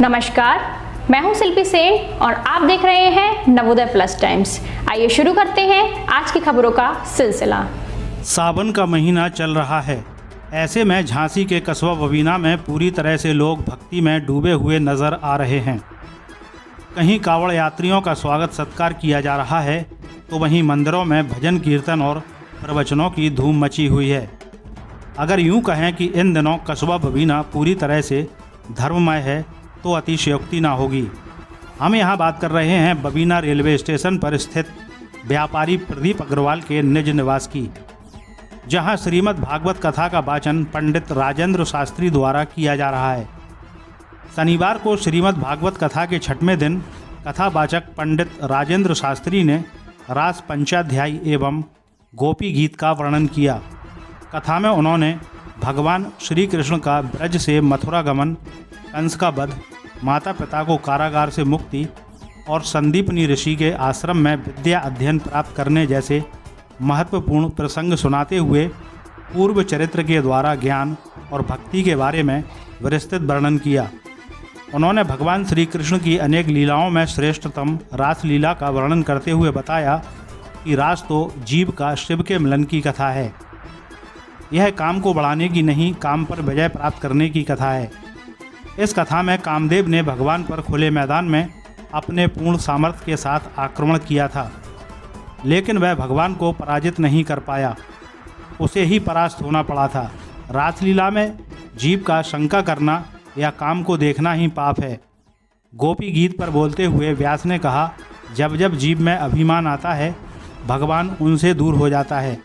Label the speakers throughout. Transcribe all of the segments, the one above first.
Speaker 1: नमस्कार, मैं हूं शिल्पी सेन और आप देख रहे हैं नवोदय प्लस टाइम्स। आइए शुरू करते हैं आज की खबरों का सिलसिला।
Speaker 2: सावन का महीना चल रहा है, ऐसे में झांसी के कस्बा बबीना में पूरी तरह से लोग भक्ति में डूबे हुए नजर आ रहे हैं। कहीं कावड़ यात्रियों का स्वागत सत्कार किया जा रहा है तो वहीं मंदिरों में भजन कीर्तन और प्रवचनों की धूम मची हुई है। अगर यूं कहें कि इन दिनों कस्बा बबीना पूरी तरह से धर्ममय है तो अतिशयोक्ति ना होगी। हम यहाँ बात कर रहे हैं बबीना रेलवे स्टेशन पर स्थित व्यापारी प्रदीप अग्रवाल के निज निवास की, जहाँ श्रीमद् भागवत कथा का वाचन पंडित राजेंद्र शास्त्री द्वारा किया जा रहा है। शनिवार को श्रीमद् भागवत कथा के 6वें दिन कथावाचक पंडित राजेंद्र शास्त्री ने रास पंचाध्यायी एवं गोपी गीत का वर्णन किया। कथा में उन्होंने भगवान श्री कृष्ण का ब्रज से मथुरा गमन, कंस का वध, माता पिता को कारागार से मुक्ति और संदीपनी ऋषि के आश्रम में विद्या अध्ययन प्राप्त करने जैसे महत्वपूर्ण प्रसंग सुनाते हुए पूर्व चरित्र के द्वारा ज्ञान और भक्ति के बारे में विस्तृत वर्णन किया। उन्होंने भगवान श्री कृष्ण की अनेक लीलाओं में श्रेष्ठतम रास लीला का वर्णन करते हुए बताया कि रास तो जीव का शिव के मिलन की कथा है। यह काम को बढ़ाने की नहीं, काम पर विजय प्राप्त करने की कथा है। इस कथा में कामदेव ने भगवान पर खुले मैदान में अपने पूर्ण सामर्थ्य के साथ आक्रमण किया था, लेकिन वह भगवान को पराजित नहीं कर पाया, उसे ही परास्त होना पड़ा था। रासलीला में जीव का शंका करना या काम को देखना ही पाप है। गोपी गीत पर बोलते हुए व्यास ने कहा, जब जब जीव में अभिमान आता है भगवान उनसे दूर हो जाता है,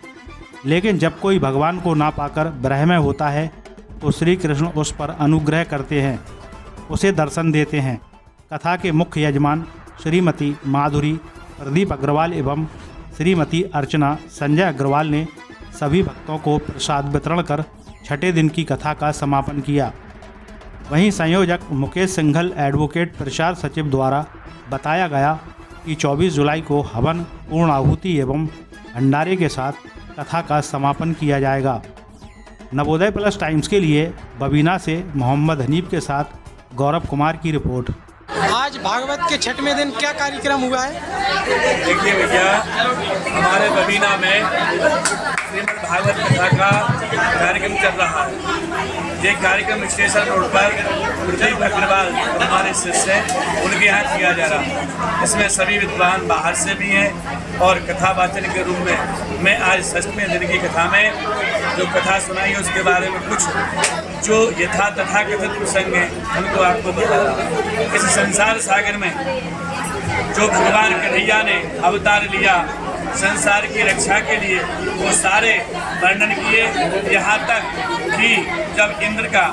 Speaker 2: लेकिन जब कोई भगवान को ना पाकर विरह में होता है तो श्री कृष्ण उस पर अनुग्रह करते हैं, उसे दर्शन देते हैं। कथा के मुख्य यजमान श्रीमती माधुरी प्रदीप अग्रवाल एवं श्रीमती अर्चना संजय अग्रवाल ने सभी भक्तों को प्रसाद वितरण कर 6ठे दिन की कथा का समापन किया। वहीं संयोजक मुकेश सिंघल एडवोकेट प्रचार सचिव द्वारा बताया गया कि 24 जुलाई को हवन, पूर्ण आहुति एवं भंडारे के साथ कथा का समापन किया जाएगा। नवोदय प्लस टाइम्स के लिए बबीना से मोहम्मद हनीफ के साथ गौरव कुमार की रिपोर्ट।
Speaker 3: आज भागवत के 6वें दिन क्या कार्यक्रम हुआ है?
Speaker 4: देखिए भैया, हमारे बबीना में श्रीमद् भागवत कथा का कार्यक्रम चल रहा है। ये कार्यक्रम स्टेशन रोड पर प्रदीप अग्रवाल हमारे शिष्य हैं, उनके यहाँ किया जा रहा है। इसमें सभी विद्वान बाहर से भी हैं और कथावाचन के रूप में मैं आज 6वें दिन की कथा में जो कथा सुनाई है उसके बारे में कुछ जो यथा तथा कथित प्रसंग हैं उनको आपको बता रहा हूँ। इस संसार सागर में जो भगवान कन्हैया ने अवतार लिया संसार की रक्षा के लिए, वो सारे वर्णन किए। यहाँ तक कि जब इंद्र का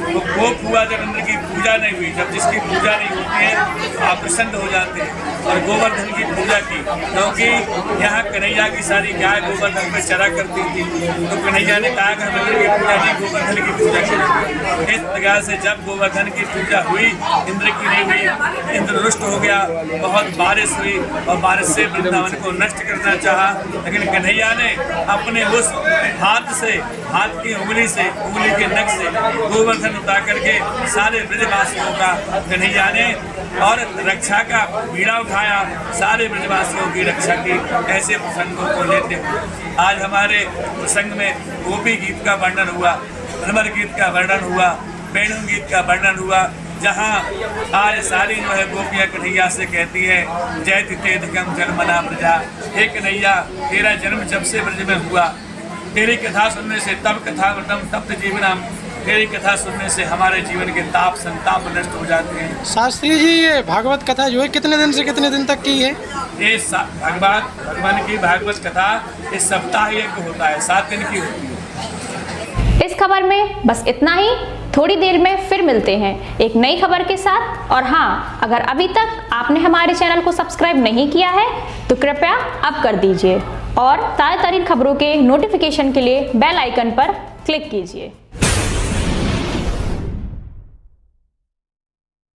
Speaker 4: वो कोप हुआ, जब इंद्र की पूजा नहीं हुई, जब जिसकी पूजा नहीं होती है तो आप प्रसन्न हो जाते हैं, और गोवर्धन की पूजा की, क्योंकि यहाँ कन्हैया की सारी गाय गोवर्धन पर चरा करती थी। तो कन्हैया ने कहा कि हम इंद्र की पूजा नहीं, गोवर्धन की पूजा करेंगे। इस प्रकार से जब गोवर्धन की पूजा हुई, इंद्र की नहीं हुई, इंद्र रुष्ट हो गया, बहुत बारिश हुई और बारिश से वृंदावन को नष्ट करना चाहा, लेकिन कन्हैया ने अपने उस हाथ से, हाथ की उंगली से, उंगली के नख से गोवर्धन उतार करके सारे ब्रजवासियों का कन्हैया ने और रक्षा का बीड़ा उठाया, सारे ब्रजवासियों की रक्षा की। ऐसे प्रसंगों को लेते हुए आज हमारे प्रसंग में गोपी गीत का वर्णन हुआ, भ्रमर गीत का वर्णन हुआ, वेणु गीत का वर्णन हुआ, जहाँ आज सारी जो है गोपियाँ कन्हैया से कहती है, जयति तेदकम जन्मना ब्रजा, हे कन्हैया तेरा जन्म जब से ब्रज में हुआ, तेरी कथा सुनने से तब कथा वृतम तप्त जीवनम, तेरी कथा सुनने से हमारे जीवन के ताप संताप नष्ट हो जाते हैं।
Speaker 3: शास्त्री जी, ये भागवत कथा जो है कितने दिन से कितने दिन तक की है?
Speaker 4: ये भगवान की भागवत कथा इस सप्ताह यज्ञ होता है, 7 दिन की होती है।
Speaker 1: इस खबर में बस इतना ही। थोड़ी देर में फिर मिलते हैं एक नई खबर के साथ। और हाँ, अगर अभी तक आपने हमारे चैनल को सब्सक्राइब नहीं किया है तो कृपया अब कर दीजिए और ताज़ा तरीन खबरों के नोटिफिकेशन के लिए बेल आइकन पर क्लिक कीजिए।